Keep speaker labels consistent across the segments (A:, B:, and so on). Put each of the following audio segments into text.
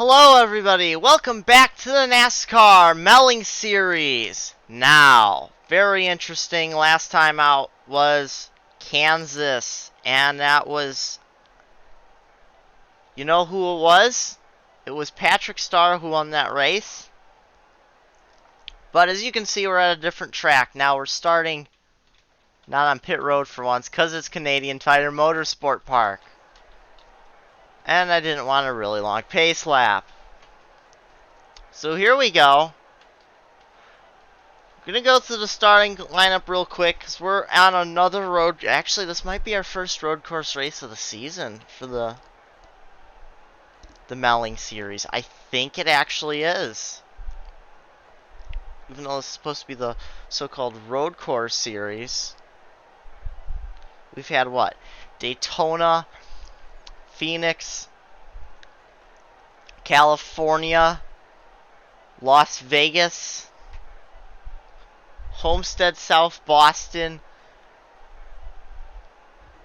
A: Hello everybody, welcome back to the NASCAR Melling Series. Now, very interesting, last time out was Kansas, and that was, you know who it was? It was Patrick Starr who won that race. But as you can see, we're at a different track. Now we're starting not on pit road for once, because it's Canadian Tire Motorsports Park. And I didn't want a really long pace lap. So here we go. I'm going to go through the starting lineup real quick because we're on another road. Actually, this might be our first road course race of the season for the Melling Series. I think it actually is. Even though it's supposed to be the so-called road course series. We've had what? Daytona, Phoenix, California, Las Vegas, Homestead, South Boston,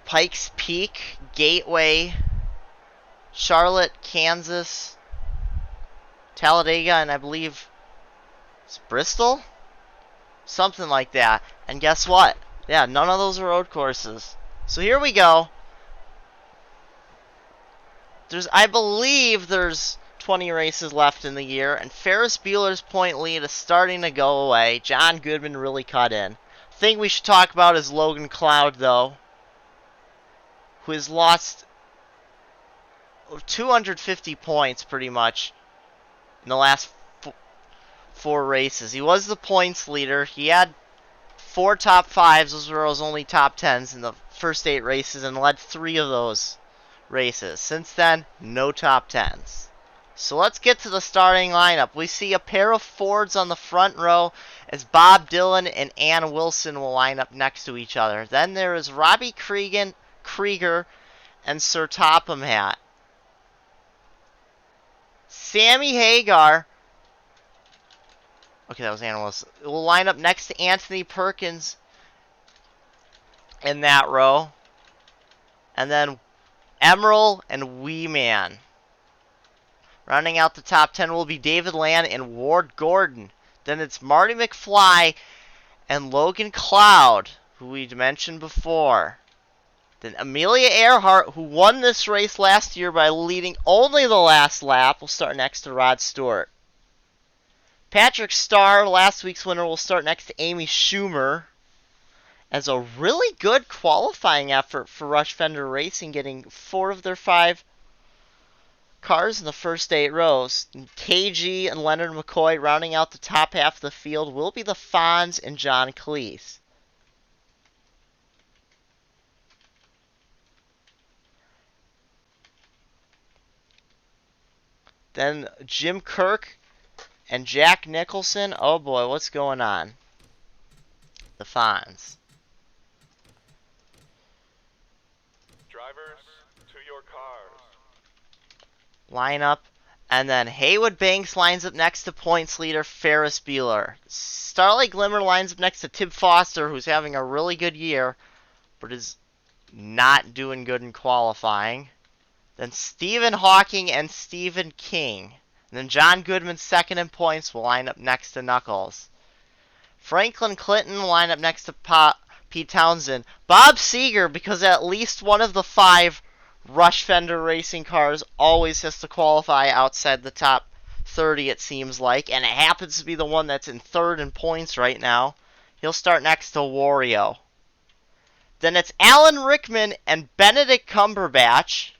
A: Pikes Peak, Gateway, Charlotte, Kansas, Talladega, and I believe it's Bristol? Something like that. And guess what? Yeah, none of those are road courses. So here we go. I believe there's 20 races left in the year, and Ferris Bueller's point lead is starting to go away. John Goodman really cut in. Thing we should talk about is Logan Cloud, though, who has lost 250 points pretty much in the last four races. He was the points leader. He had 4 top 5s. Those were his only top 10s in the first 8 races, and led 3 of those races. Since then, no top 10s. So let's get to the starting lineup. We see a pair of Fords on the front row as Bob Dylan and Ann Wilson will line up next to each other. Then there is Robbie Krieger and Sir Topham Hatt. Sammy Hagar, okay, that was Ann Wilson, will line up next to Anthony Perkins in that row. And then Emerald and Wee Man. Rounding out the top 10 will be David Land and Ward Gordon. Then it's Marty McFly and Logan Cloud, who we mentioned before. Then Amelia Earhart, who won this race last year by leading only the last lap, will start next to Rod Stewart. Patrick Starr, last week's winner, will start next to Amy Schumer. As a really good qualifying effort for Rush Fender Racing, getting 4 of their 5 cars in the first 8 rows. And KG and Leonard McCoy rounding out the top half of the field will be the Fonz and John Cleese. Then Jim Kirk and Jack Nicholson. Oh boy, what's going on? The Fonz.
B: Drivers, to your cars.
A: Line up. And then Haywood Banks lines up next to points leader Ferris Bueller. Starlight Glimmer lines up next to Tim Foster, who's having a really good year, but is not doing good in qualifying. Then Stephen Hawking and Stephen King. And then John Goodman, second in points, will line up next to Knuckles. Franklin Clinton will line up next to Pete Townsend. Bob Seeger, because at least one of the 5 Rush Fender Racing cars always has to qualify outside the top 30, it seems like. And it happens to be the one that's in 3rd in points right now. He'll start next to Wario. Then it's Alan Rickman and Benedict Cumberbatch.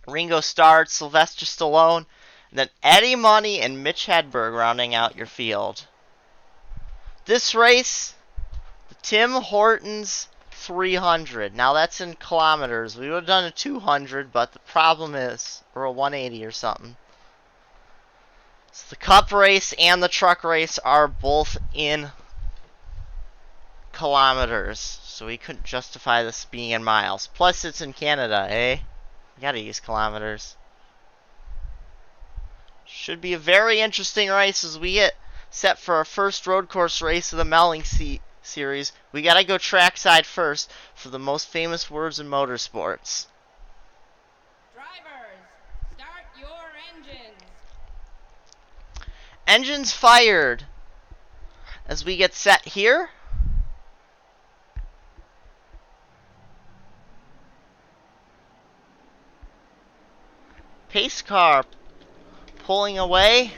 A: Ringo Starr, Sylvester Stallone, and then Eddie Money and Mitch Hedberg rounding out your field. This race, the Tim Hortons 300. Now that's in kilometers. We would have done a 200, but the problem is, or a 180 or something. So the Cup race and the truck race are both in kilometers, so we couldn't justify this being in miles. Plus it's in Canada, eh? You gotta use kilometers. Should be a very interesting race as we get set for our first road course race of the Melling Series. We gotta go trackside first for the most famous words in motorsports.
C: Drivers, start your engines.
A: Engines fired. As we get set here. Pace car pulling away.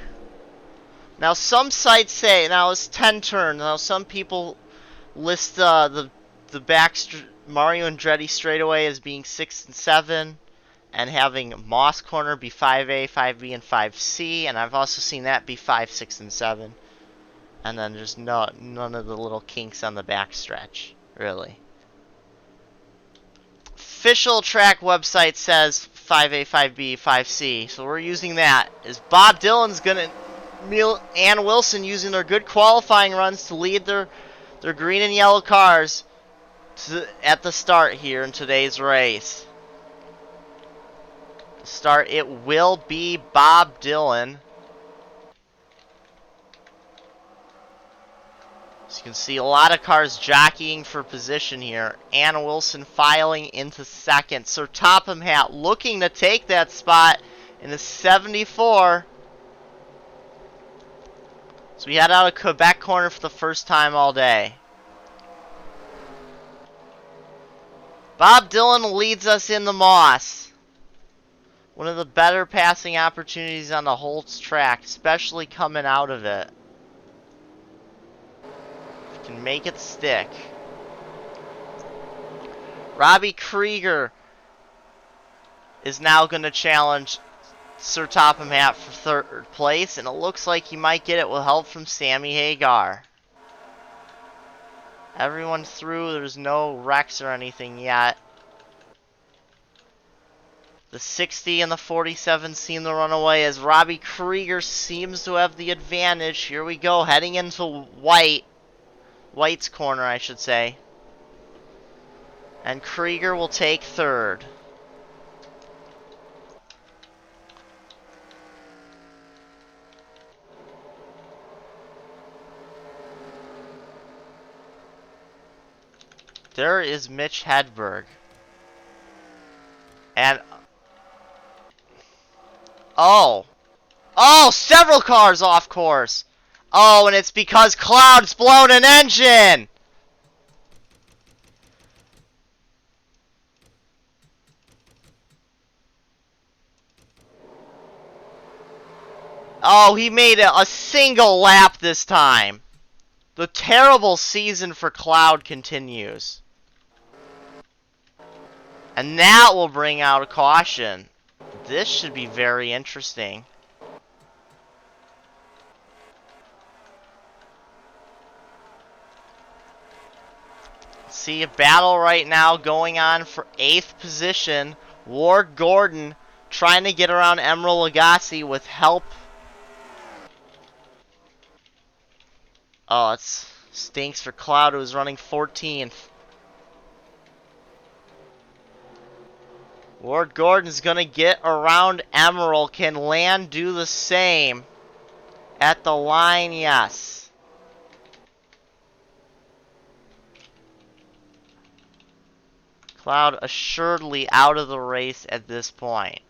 A: Now some sites say now it's 10 turns. Now some people list the back Mario Andretti straightaway as being 6 and 7, and having Moss Corner be 5A, 5B, and 5C. And I've also seen that be 5, 6, and 7. And then there's none of the little kinks on the back stretch, really. Official track website says 5A, 5B, 5C, so we're using that. Is Bob Dylan's gonna, Ann Wilson using their good qualifying runs to lead their green and yellow cars at the start here in today's race. The start, it will be Bob Dylan. So you can see a lot of cars jockeying for position here. Anna Wilson filing into second. Sir Topham Hatt looking to take that spot in the 74. So we head out of Quebec corner for the first time all day. Bob Dylan leads us in the Moss. One of the better passing opportunities on the Holtz track, especially coming out of it. Can make it stick. Robbie Krieger is now going to challenge Sir Topham Hatt for third place, and it looks like he might get it with help from Sammy Hagar. Everyone through, there's no wrecks or anything yet. The 60 and the 47 seem to run away as Robbie Krieger seems to have the advantage. Here we go, heading into White's corner, I should say. And Krieger will take third. There is Mitch Hedberg. And oh, several cars off course. Oh, and it's because Cloud's blown an engine! Oh, he made a single lap this time. The terrible season for Cloud continues. And that will bring out a caution. This should be very interesting. See a battle right now going on for 8th position. Ward Gordon trying to get around Emeril Lagasse with help. Oh, it stinks for Cloud, who's running 14th. Ward Gordon's going to get around Emeril. Can Land do the same? At the line, yes. Cloud assuredly out of the race at this point.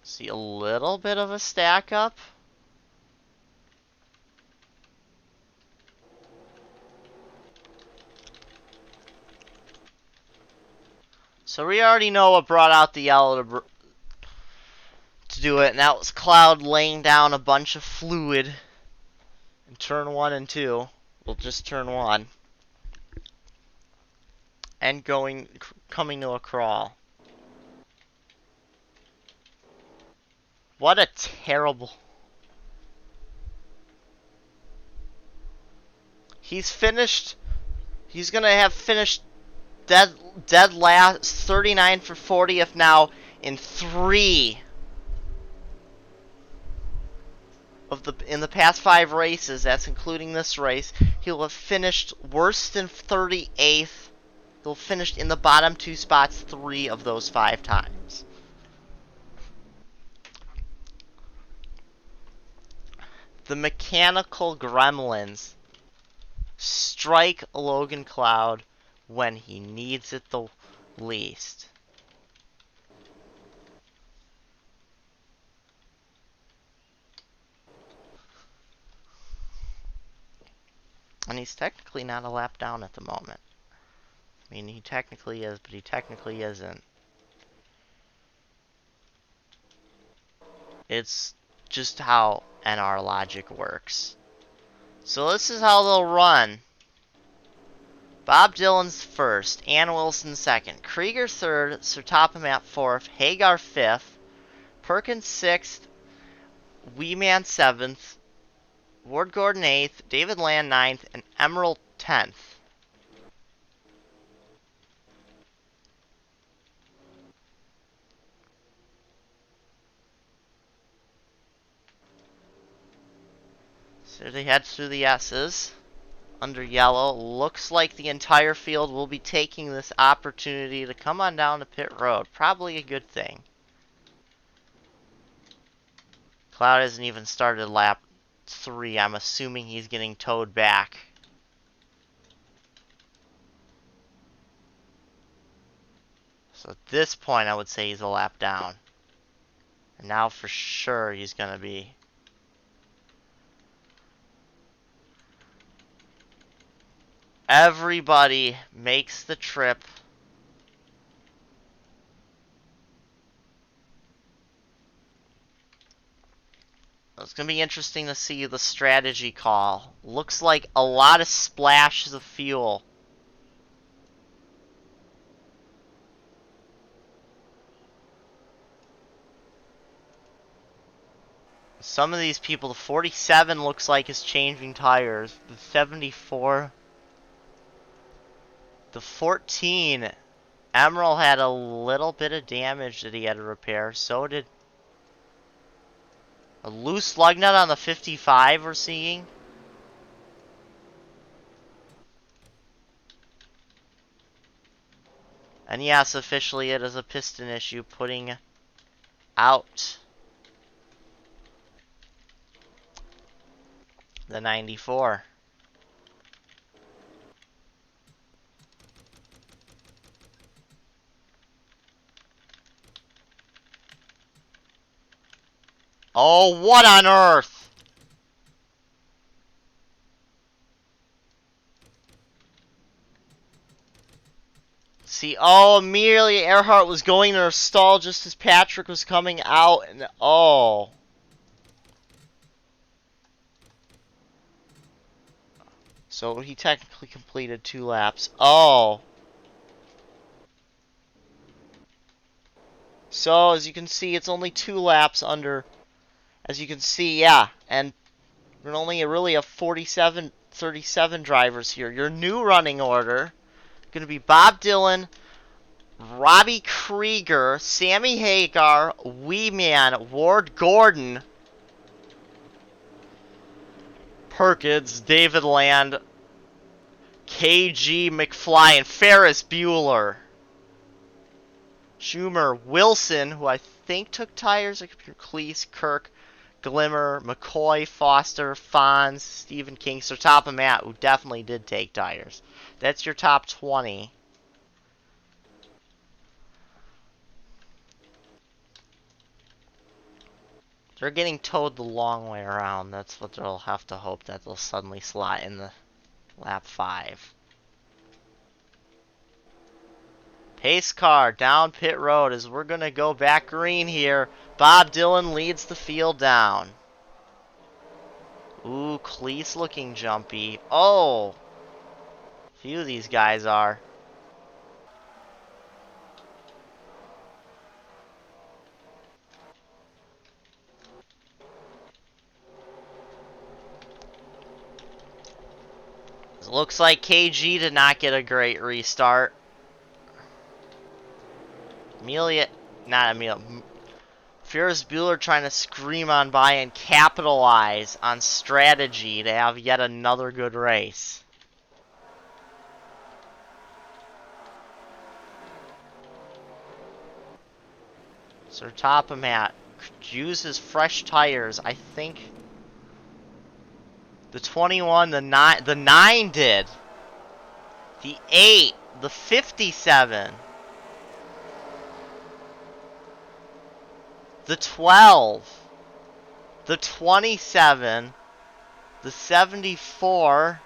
A: See a little bit of a stack up. So we already know what brought out the yellow to do it, and that was Cloud laying down a bunch of fluid in turn 1 and 2. Well, just turn 1. And coming to a crawl. What a terrible... He's gonna have finished dead last, 39 for 40th now in 3 in the past 5 races. That's including this race. He'll have finished worse than 38th. He'll finish in the bottom 2 spots 3 of those 5 times. The mechanical gremlins strike Logan Cloud when he needs it the least. And he's technically not a lap down at the moment. I mean, he technically is, but he technically isn't. It's just how NR logic works. So this is how they'll run. Bob Dylan's first, Ann Wilson second, Krieger third, Sir Topham at fourth, Hagar fifth, Perkins sixth, Weeman seventh, Ward Gordon eighth, David Land ninth, and Emerald 10th. So they head through the S's. Under yellow, looks like the entire field will be taking this opportunity to come on down to pit road. Probably a good thing. Cloud hasn't even started lap 3. I'm assuming he's getting towed back. So at this point, I would say he's a lap down. And now for sure he's going to be. Everybody makes the trip. It's going to be interesting to see the strategy call. Looks like a lot of splashes of fuel. Some of these people, the 47 looks like is changing tires. The 74. The 14. Emerald had a little bit of damage that he had to repair. So did a loose lug nut on the 55 we're seeing. And yes, officially it is a piston issue, putting out the 94. Oh, what on earth? See, oh, immediately Earhart was going to stall just as Patrick was coming out, and oh. So he technically completed 2 laps. Oh. So, as you can see, it's only 2 laps under, as you can see, yeah, and we're only really a 47, 37 drivers here. Your new running order, going to be Bob Dylan, Robbie Krieger, Sammy Hagar, Weeman, Ward Gordon, Perkins, David Land, KG McFly, and Ferris Bueller. Schumer, Wilson, who I think took tires, Cleese, Kirk, Glimmer, McCoy, Foster, Fonz, Stephen King, Sir Topham Matt, who definitely did take tires. That's your top 20. They're getting towed the long way around. That's what they'll have to hope, that they'll suddenly slot in the lap 5. Pace car down pit road as we're going to go back green here. Bob Dylan leads the field down. Ooh, Cleese looking jumpy. Oh! A few of these guys are. It looks like KG did not get a great restart. Ferris Bueller trying to scream on by and capitalize on strategy to have yet another good race. Sir Topham Matt uses fresh tires. I think The 21, the 9, the 9 did. The 8, the 57. The 12. The 27. The 74.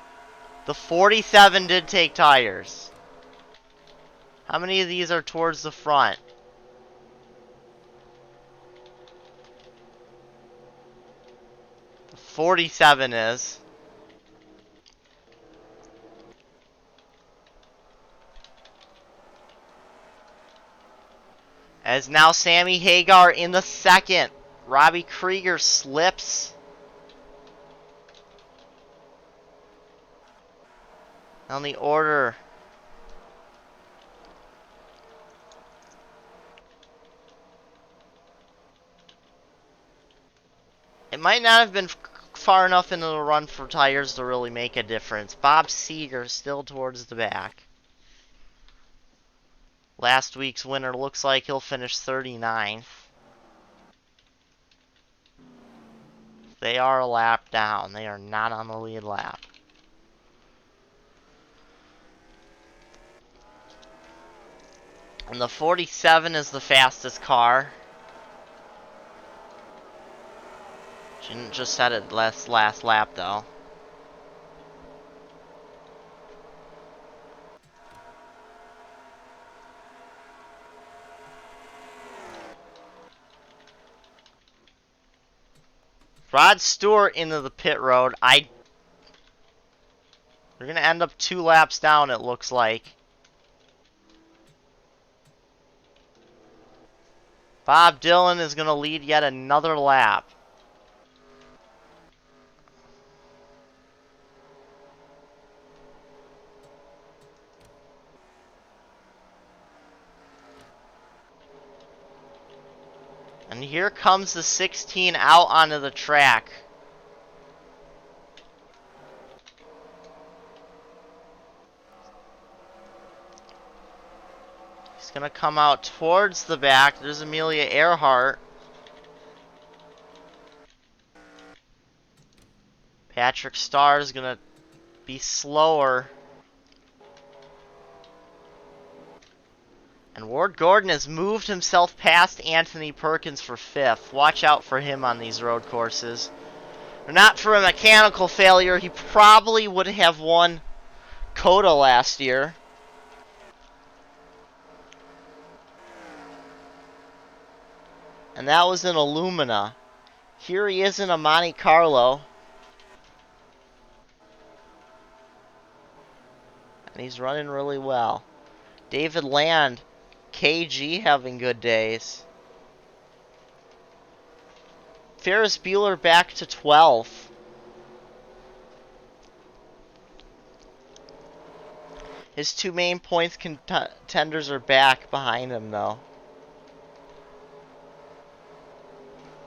A: The 47 did take tires. How many of these are towards the front? The 47 is. As now Sammy Hagar in the second. Robbie Krieger slips. On the order. It might not have been far enough into the run for tires to really make a difference. Bob Seeger still towards the back. Last week's winner looks like he'll finish 39th. They are a lap down. They are not on the lead lap. And the 47 is the fastest car. She didn't just set it last lap though. Rod Stewart into the pit road. They're going to end up 2 laps down, it looks like. Bob Dylan is going to lead yet another lap. And here comes the 16 out onto the track. He's going to come out towards the back. There's Amelia Earhart. Patrick Starr is going to be slower. And Ward Gordon has moved himself past Anthony Perkins for 5th. Watch out for him on these road courses. If not for a mechanical failure, he probably would have won COTA last year. And that was in Illumina. Here he is in a Monte Carlo. And he's running really well. David Land, KG having good days. Ferris Bueller back to 12th. His 2 main points contenders are back behind him though.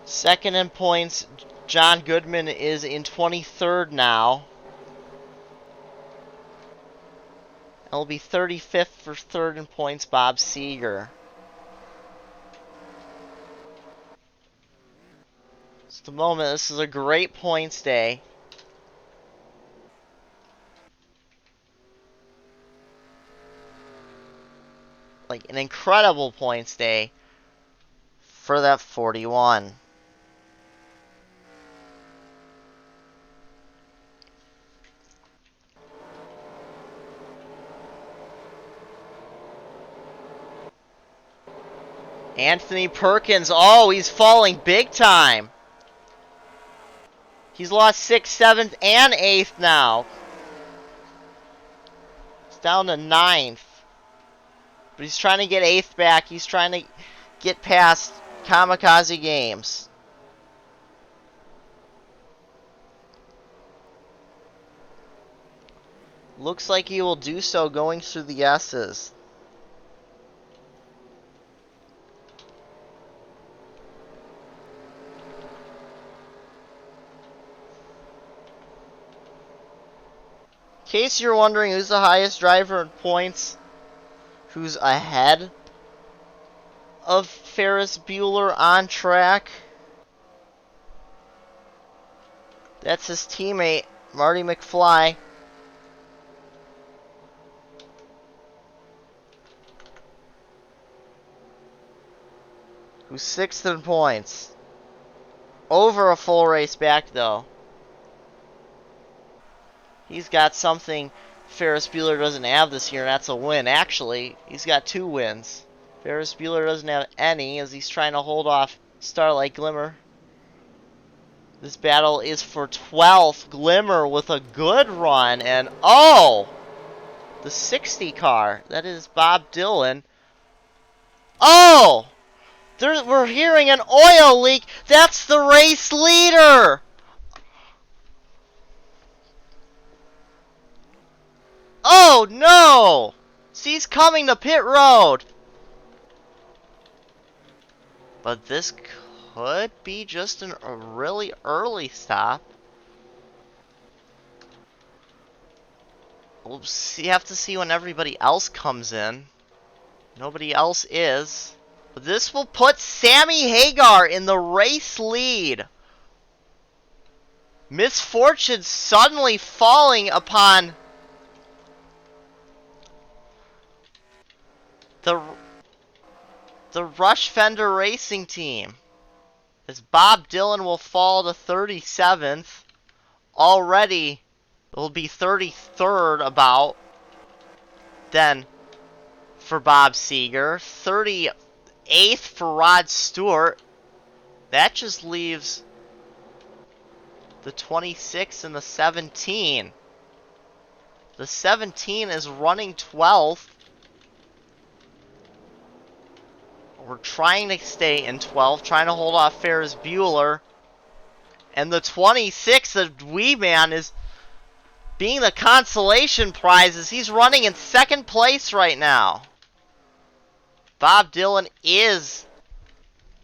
A: Second in points, John Goodman is in 23rd now. It'll be 35th for 3rd in points, Bob Seeger. At the moment, this is a great points day. Like an incredible points day for that 41. Anthony Perkins, oh, he's falling big time. He's lost 6th, 7th, and 8th now. It's down to 9th. But he's trying to get 8th back. He's trying to get past Kamikaze Games. Looks like he will do so going through the S's. In case you're wondering who's the highest driver in points, who's ahead of Ferris Bueller on track, that's his teammate Marty McFly. Who's 6th in points. Over a full race back, though. He's got something Ferris Bueller doesn't have this year, and that's a win. Actually, he's got 2 wins. Ferris Bueller doesn't have any, as he's trying to hold off Starlight Glimmer. This battle is for 12th. Glimmer with a good run, and oh! The 60 car. That is Bob Dylan. Oh! We're hearing an oil leak. That's the race leader! Oh no! See, he's coming to pit road. But this could be just a really early stop. We'll see, have to see when everybody else comes in. Nobody else is. But this will put Sammy Hagar in the race lead. Misfortune suddenly falling upon the Rush Fender Racing team. As Bob Dylan will fall to 37th. Already will be 33rd about. Then for Bob Seeger. 38th for Rod Stewart. That just leaves the 26 and the 17. The 17 is running 12th. We're trying to stay in 12th, trying to hold off Ferris Bueller. And the 26, the wee man, is being the consolation prize as he's running in 2nd place right now. Bob Dylan is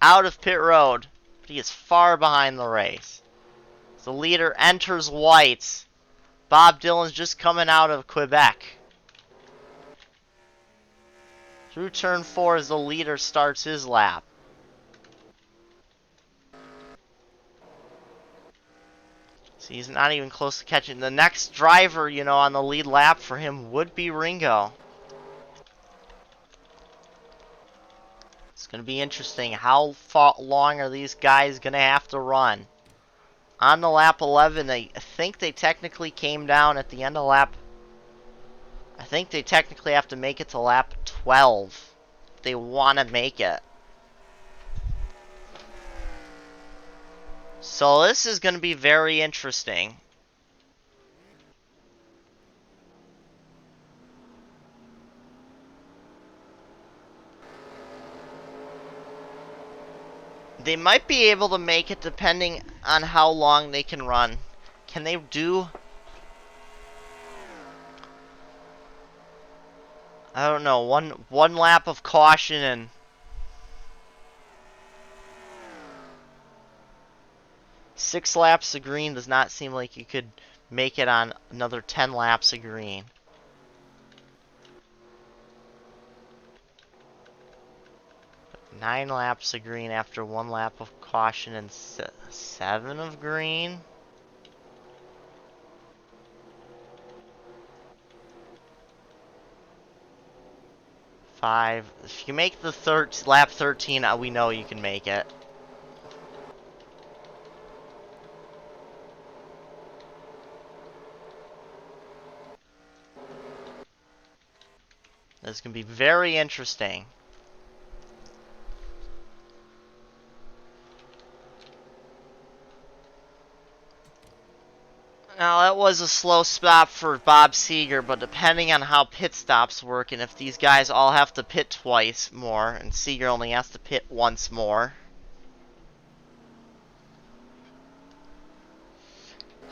A: out of pit road. He is far behind the race. The leader enters whites. Bob Dylan's just coming out of Quebec. Through turn 4 as the leader starts his lap. So he's not even close to catching. The next driver, on the lead lap for him would be Ringo. It's going to be interesting. How long are these guys going to have to run? On the lap 11, I think they technically came down at the end of lap. I think they technically have to make it to lap 12. If they want to make it. So this is going to be very interesting. They might be able to make it depending on how long they can run. Can they do... I don't know, one lap of caution and... 6 laps of green does not seem like you could make it on another 10 laps of green. But 9 laps of green after 1 lap of caution and 7 of green. If you make the lap 13, we know you can make it. This is going to be very interesting. Now, that was a slow stop for Bob Seeger, but depending on how pit stops work, and if these guys all have to pit twice more, and Seeger only has to pit once more,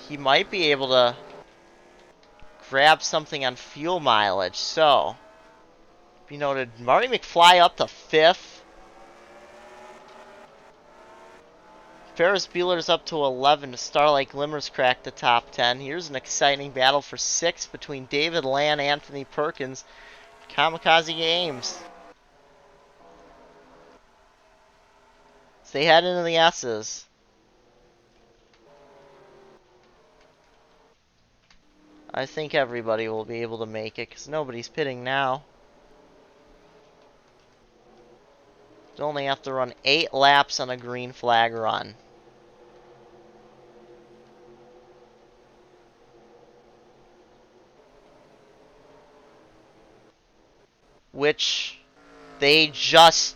A: he might be able to grab something on fuel mileage. So, be noted, Marty McFly up to 5th. Ferris Bueller's up to 11. Starlight Glimmer's cracked the top 10. Here's an exciting battle for 6th between David Land, Anthony Perkins, Kamikaze Games. As they head into the S's. I think everybody will be able to make it because nobody's pitting now. You only have to run 8 laps on a green flag run. Which they just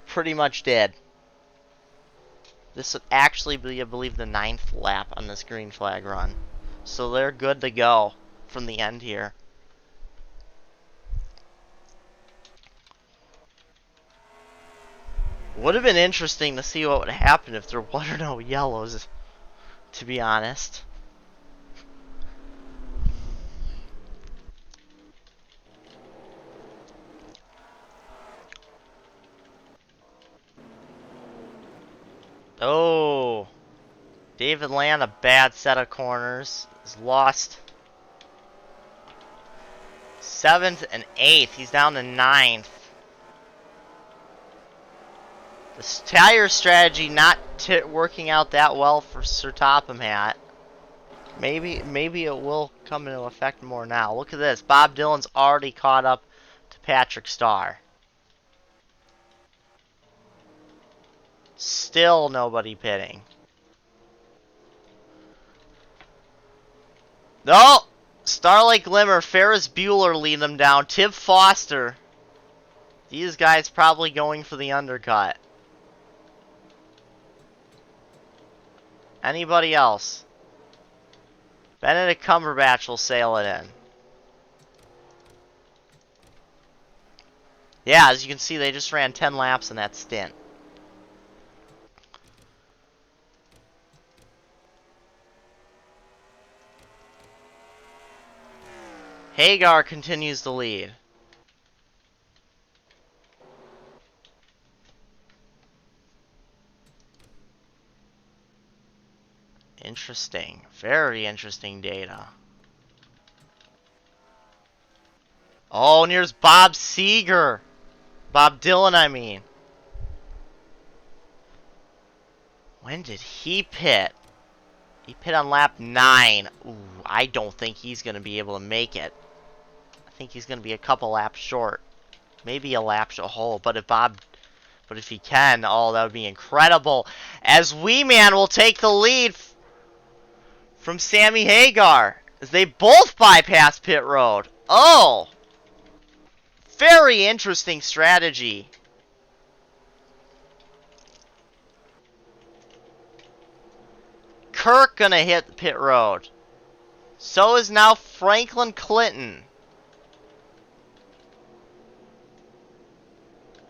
A: pretty much did. This would actually be, I believe, the 9th lap on this green flag run. So they're good to go from the end here. Would have been interesting to see what would happen if there were no yellows, to be honest. Oh, David Land, a bad set of corners. He's lost 7th and 8th. He's down to 9th. The tire strategy not working out that well for Sir Topham Hat. Maybe it will come into effect more now. Look at this. Bob Dylan's already caught up to Patrick Starr. Still nobody pitting. No! Starlight Glimmer, Ferris Bueller lead them down. Tim Foster. These guys probably going for the undercut. Anybody else? Benedict Cumberbatch will sail it in. Yeah, as you can see, they just ran 10 laps in that stint. Hagar continues to lead. Interesting. Very interesting data. Oh, and here's Bob Seeger. Bob Dylan, I mean. When did he pit? He pit on lap 9. Ooh, I don't think he's going to be able to make it. I think he's going to be a couple laps short. Maybe a lap short. But if he can, oh, that would be incredible. As Wee Man will take the lead from Sammy Hagar as they both bypass pit road. Oh! Very interesting strategy. Kirk gonna hit the pit road. So is now Franklin Clinton.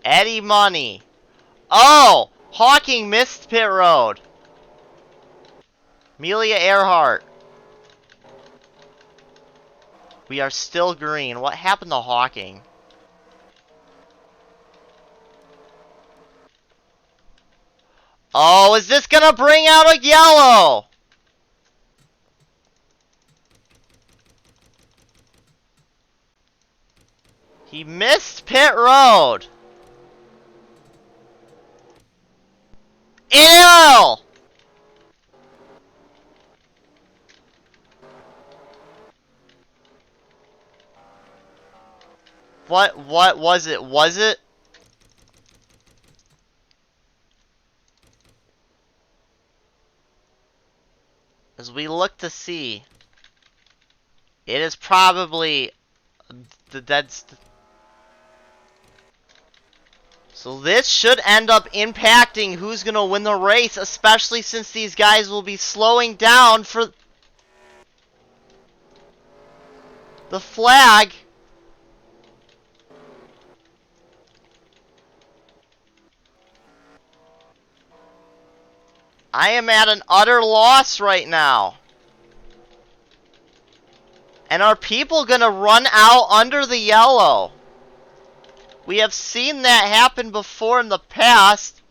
A: Eddie Money. Oh! Hawking missed pit road. Amelia Earhart. We are still green. What happened to Hawking? Oh, is this gonna bring out a yellow? He missed pit road. Ew! What was it? Was it? As we look to see, it is probably the dead. So this should end up impacting who's going to win the race, especially since these guys will be slowing down for the flag. I am at an utter loss right now. And are people going to run out under the yellow? We have seen that happen before in the past.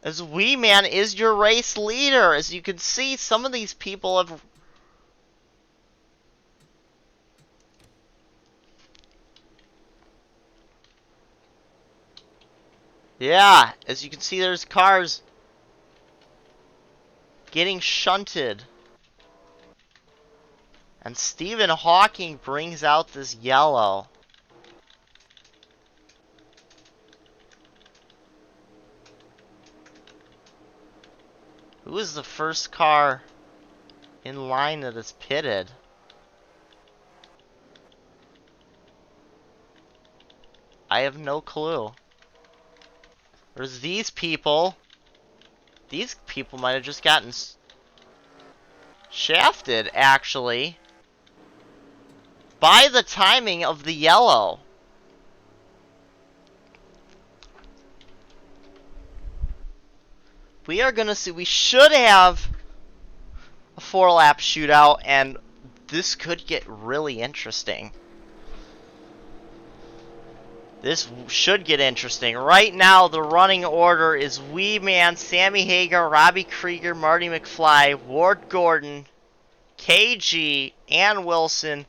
A: As Wee Man is your race leader. As you can see, some of these people have... Yeah, as you can see, there's cars getting shunted. And Stephen Hawking brings out this yellow. Who is the first car in line that is pitted? I have no clue. There's these people. These people might have just gotten shafted, actually, by the timing of the yellow. We are going to see. We should have a 4-lap shootout, and this could get really interesting. This should get interesting. Right now, the running order is Wee Man, Sammy Hagar, Robbie Krieger, Marty McFly, Ward Gordon, KG, Ann Wilson,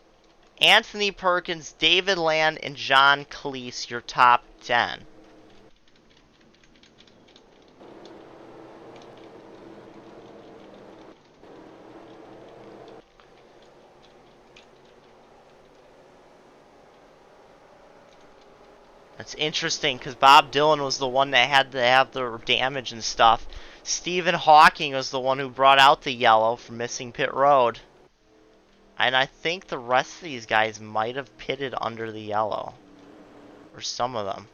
A: Anthony Perkins, David Land, and John Cleese, your top 10. That's interesting because Bob Dylan was the one that had to have the damage and stuff. Stephen Hawking was the one who brought out the yellow from missing pit road. And I think the rest of these guys might have pitted under the yellow. Or some of them.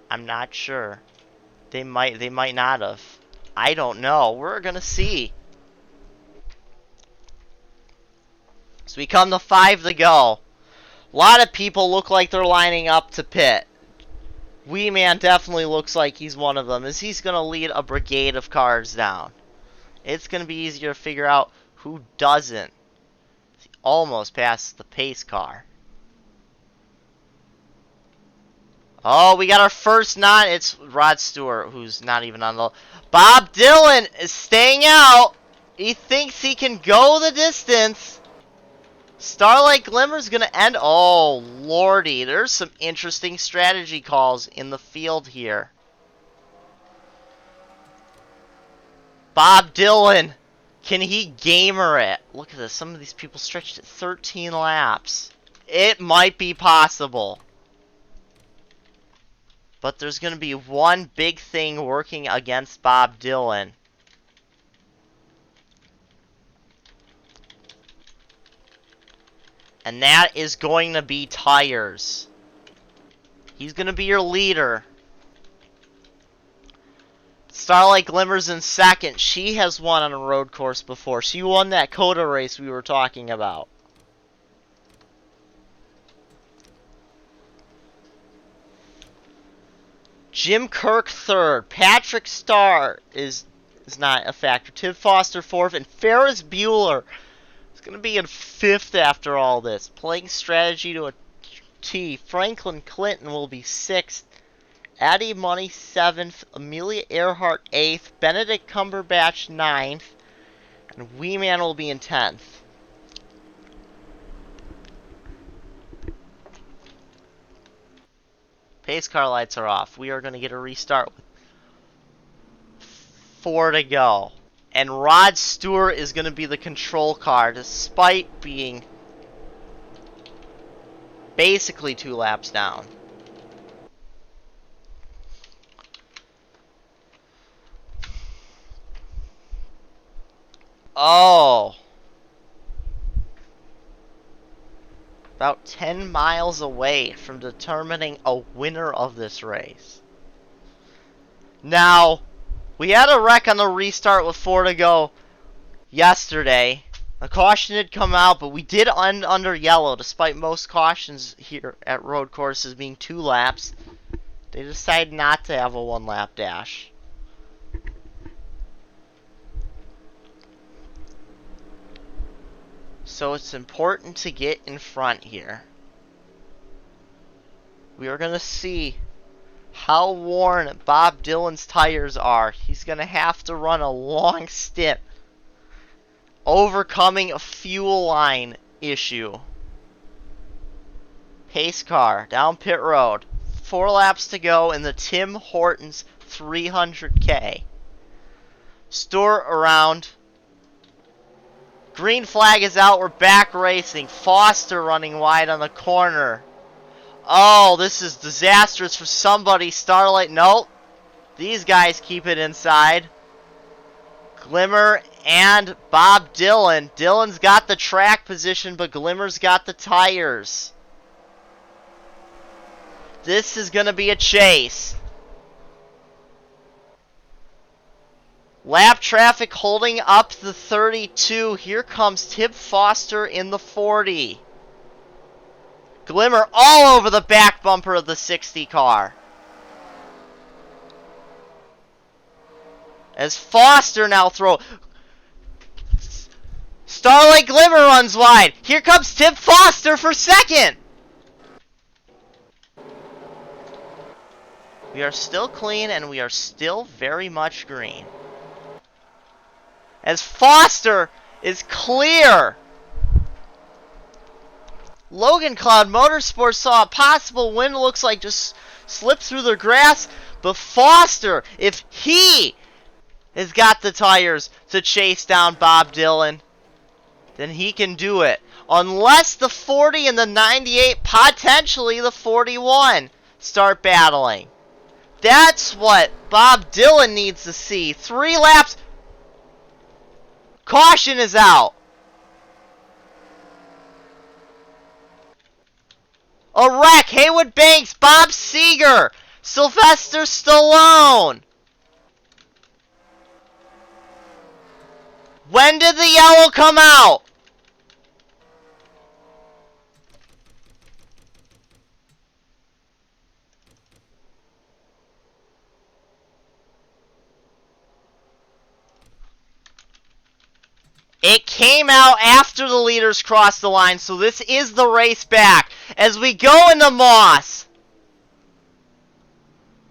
A: I'm not sure. They might not have. I don't know. We're going to see. So we come to 5 to go. A lot of people look like they're lining up to pit. Wee Man definitely looks like he's one of them, as he's going to lead a brigade of cars down. It's going to be easier to figure out who doesn't. He almost passes the pace car. Oh, we got our first it's Rod Stewart, who's not even on the... Bob Dylan is staying out. He thinks he can go the distance. Starlight Glimmer's going to end... Oh, lordy. There's some interesting strategy calls in the field here. Bob Dylan. Can he gamer it? Look at this. Some of these people stretched it 13 laps. It might be possible. But there's going to be one big thing working against Bob Dylan. And that is going to be tires. He's going to be your leader. Starlight Glimmer's in second. She has won on a road course before. She won that Coda race we were talking about. Jim Kirk third. Patrick Starr is not a factor. Tim Foster fourth. And Ferris Bueller is going to be in fifth after all this. Playing strategy to a T. Franklin Clinton will be sixth. Addie Money seventh. Amelia Earhart eighth. Benedict Cumberbatch ninth. And Wee Man will be in 10th. Pace car lights are off. We are going to get a restart with 4 to go. And Rod Stewart is going to be the control car, despite being basically 2 laps down. Oh. About 10 miles away from determining a winner of this race. Now, we had a wreck on the restart with 4 to go yesterday. The caution did come out, but we did end under yellow, despite most cautions here at road courses being 2 laps. They decided not to have a 1-lap dash. So it's important to get in front here. We are going to see how worn Bob Dylan's tires are. He's going to have to run a long stint overcoming a fuel line issue. Pace car down pit road. 4 laps to go in the Tim Hortons 300K. Store around Green flag is out. We're back racing. Foster running wide on the corner. Oh, this is disastrous for somebody. Starlight, nope. These guys keep it inside. Glimmer and Bob Dylan. Dylan's got the track position, but Glimmer's got the tires. This is going to be a chase. Lap traffic holding up the 32. Here comes Tim Foster in the 40. Glimmer all over the back bumper of the 60 car. As Foster now Starlight Glimmer runs wide. Here comes Tim Foster for second. We are still clean and we are still very much green. As Foster is clear. Logan Cloud Motorsports saw a possible win. Looks like just slipped through the grass. But Foster, if he has got the tires to chase down Bob Dylan, then he can do it. Unless the 40 and the 98, potentially the 41, start battling. That's what Bob Dylan needs to see. 3 laps. Caution is out. A wreck. Haywood Banks, Bob Seeger, Sylvester Stallone. When did the yellow come out? It came out after the leaders crossed the line, so this is the race back. As we go into Moss.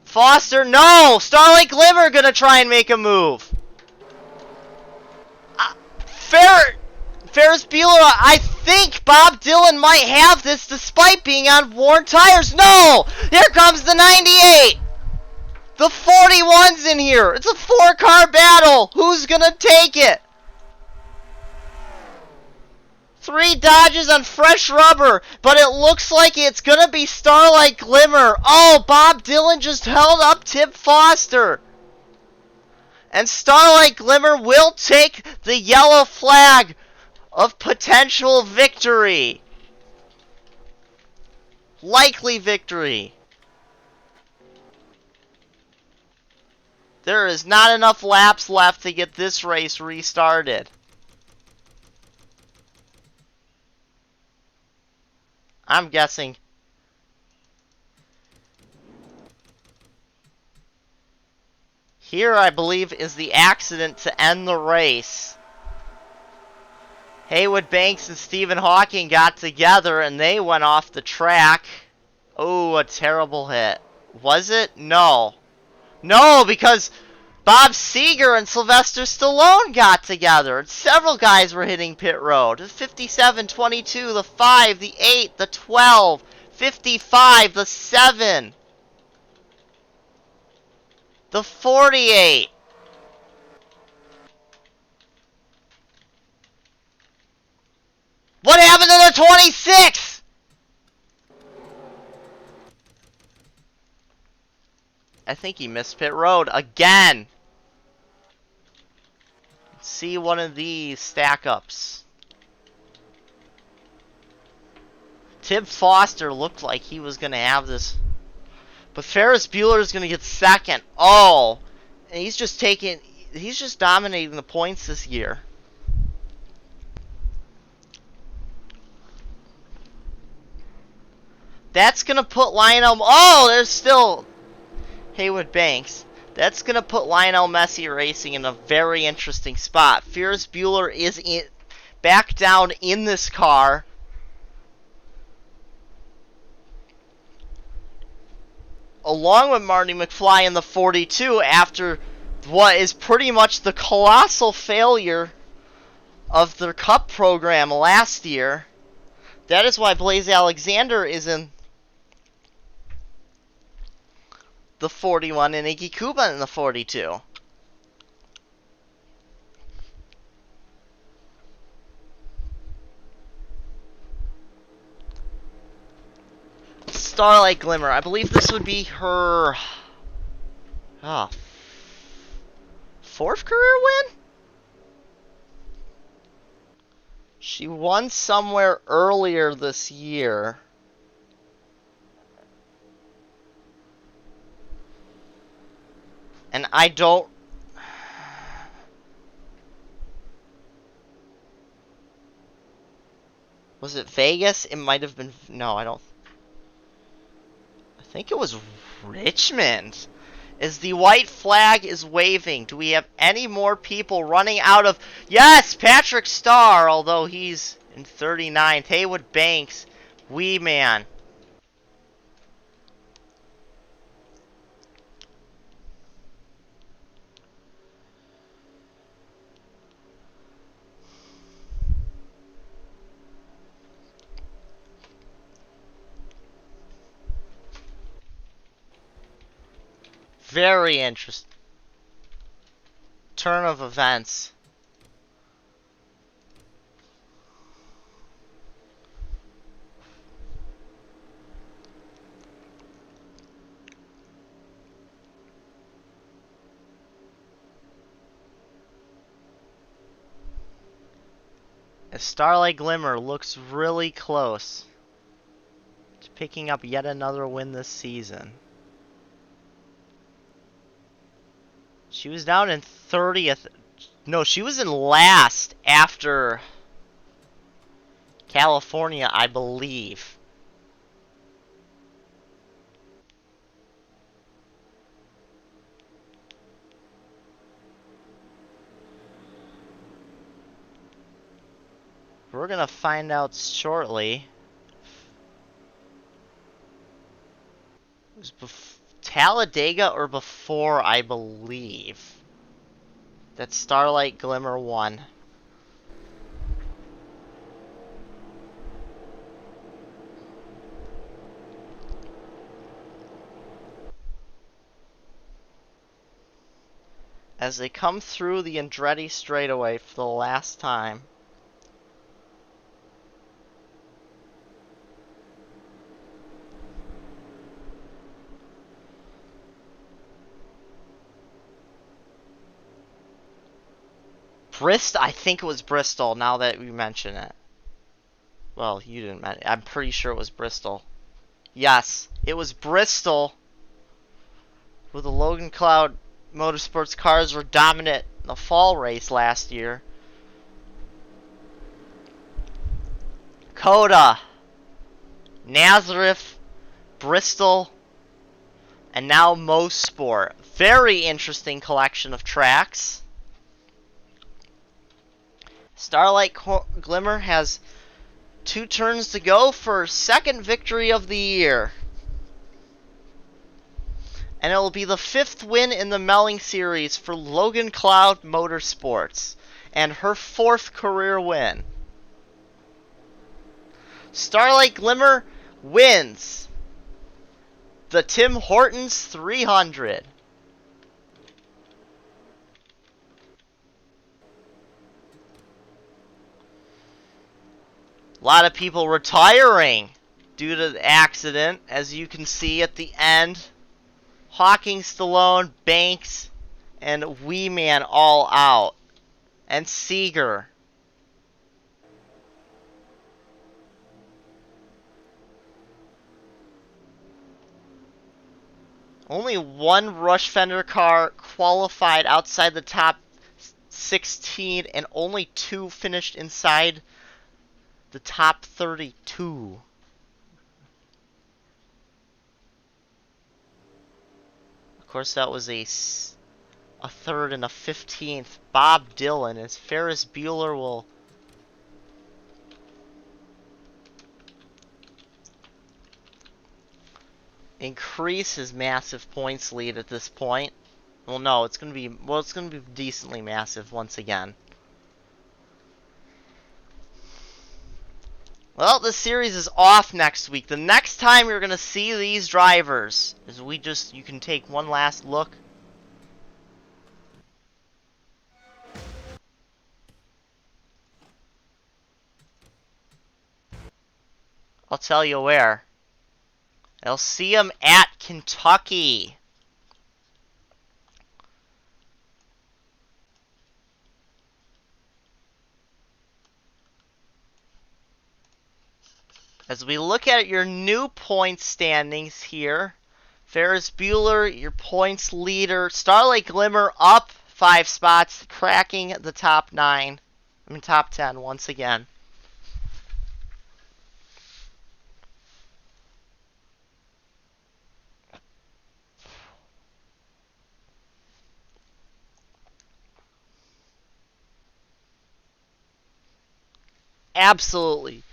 A: Foster, no! Starlight Glimmer gonna try and make a move. Ferris Bueller, I think Bob Dylan might have this despite being on worn tires. No! Here comes the 98! The 41's in here. It's a 4-car battle. Who's gonna take it? 3 Dodges on fresh rubber, but it looks like it's gonna be Starlight Glimmer. Oh, Bob Dylan just held up Tim Foster. And Starlight Glimmer will take the yellow flag of potential victory. Likely victory. There is not enough laps left to get this race restarted. I'm guessing. Here, I believe, is the accident to end the race. Haywood Banks and Stephen Hawking got together and they went off the track. Oh, a terrible hit. Was it? No. No, because Bob Seeger and Sylvester Stallone got together. Several guys were hitting pit road. The 57, 22, the 5, the 8, the 12, 55, the 7. The 48. What happened to the 26? I think he missed pit road again. Let's see one of these stack ups. Tim Foster looked like he was going to have this. But Ferris Bueller is going to get second. Oh, and he's just dominating the points this year. That's going to put Lionel... Oh, there's still Haywood Banks. That's going to put Lionel Messi Racing in a very interesting spot. Ferris Bueller is back down in this car. Along with Marty McFly in the 42 after what is pretty much the colossal failure of their Cup program last year. That is why Blaze Alexander is in the 41 and Iggy Kuba in the 42. Starlight Glimmer. I believe this would be her fourth career win? She won somewhere earlier this year. And I don't... Was it Vegas? It might have been... No, I don't... I think it was Richmond. As the white flag is waving, do we have any more people running out of... Yes, Patrick Starr, although he's in 39th. Haywood Banks, Wee Man. Very interesting turn of events. As Starlight Glimmer looks really close to picking up yet another win this season. She was down in 30th. No, she was in last after California, I believe. We're gonna find out shortly. It was Talladega or before, I believe, that Starlight Glimmer won. As they come through the Andretti straightaway for the last time. Bristol, I think it was Bristol, now that we mention it. Well, you didn't mention it. I'm pretty sure it was Bristol. Yes, it was Bristol. Where the Logan Cloud Motorsports cars were dominant in the fall race last year. Coda, Nazareth, Bristol, and now Mosport. Very interesting collection of tracks. Starlight Glimmer has 2 turns to go for second victory of the year. And it will be the 5th win in the Melling Series for Logan Cloud Motorsports, and her 4th career win. Starlight Glimmer wins the Tim Hortons 300. A lot of people retiring due to the accident, as you can see at the end. Hawking, Stallone, Banks, and Wee Man all out. And Seeger. Only one Rush Fender car qualified outside the top 16, and only 2 finished inside the top 32. Of course, that was a 3rd and a 15th. Bob Dylan, as Ferris Bueller will increase his massive points lead at this point. Well, no, it's gonna be decently massive once again. Well, the series is off next week. The next time you're gonna see these drivers is you can take one last look. I'll tell you where. I'll see him at Kentucky. As we look at your new point standings here, Ferris Bueller, your points leader. Starlight Glimmer up 5 spots, cracking the top 10 once again. Absolutely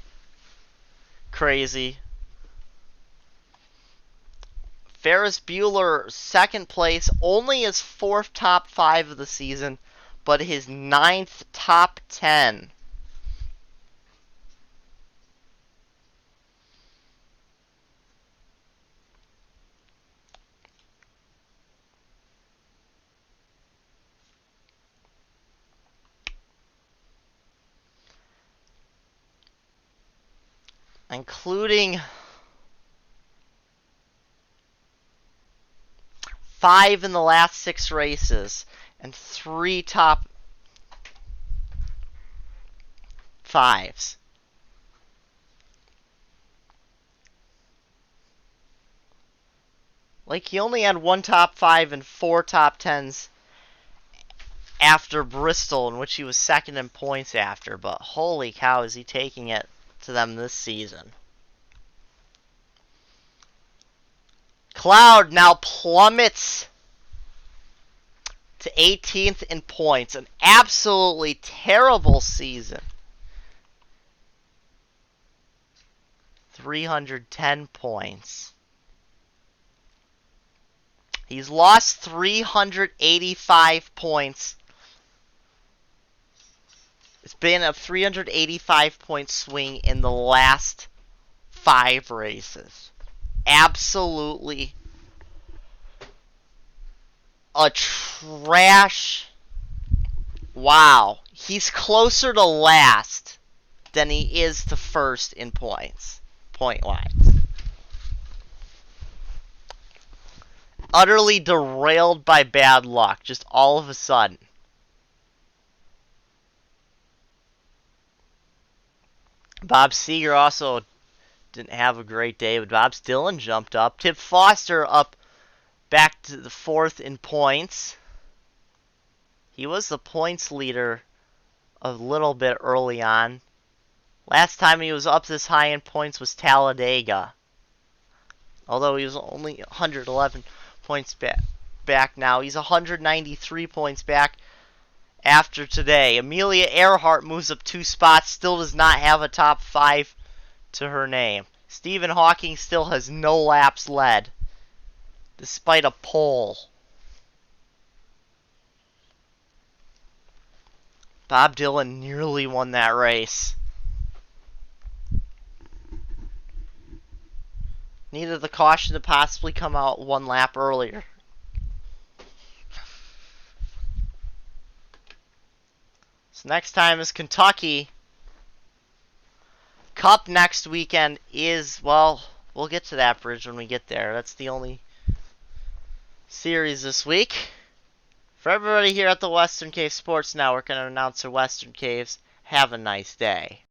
A: crazy. Ferris Bueller, second place, only his 4th top 5 of the season, but his 9th top 10. Including 5 in the last 6 races and 3 top 5s. Like, he only had 1 top 5 and 4 top 10s after Bristol, in which he was second in points after, but holy cow, is he taking it to them this season. Cloud now plummets to 18th in points. An absolutely terrible season. 310 points. He's lost 385 points. It's been a 385 point swing in the last 5 races. Absolutely a trash. Wow. He's closer to last than he is to first in points, point-wise. Utterly derailed by bad luck, just all of a sudden. Bob Seger also didn't have a great day, but Bob Dylan jumped up. Tim Foster up back to the 4th in points. He was the points leader a little bit early on. Last time he was up this high in points was Talladega. Although he was only 111 points back now. He's 193 points back after today. Amelia Earhart moves up 2 spots, still does not have a top 5 to her name. Stephen Hawking still has no laps led, despite a pole. Bob Dylan nearly won that race. Needed the caution to possibly come out 1 lap earlier. So next time is Kentucky. Cup next weekend is, well, we'll get to that bridge when we get there. That's the only series this week. For everybody here at the Western Caves Sports Network and announcer Western Caves, have a nice day.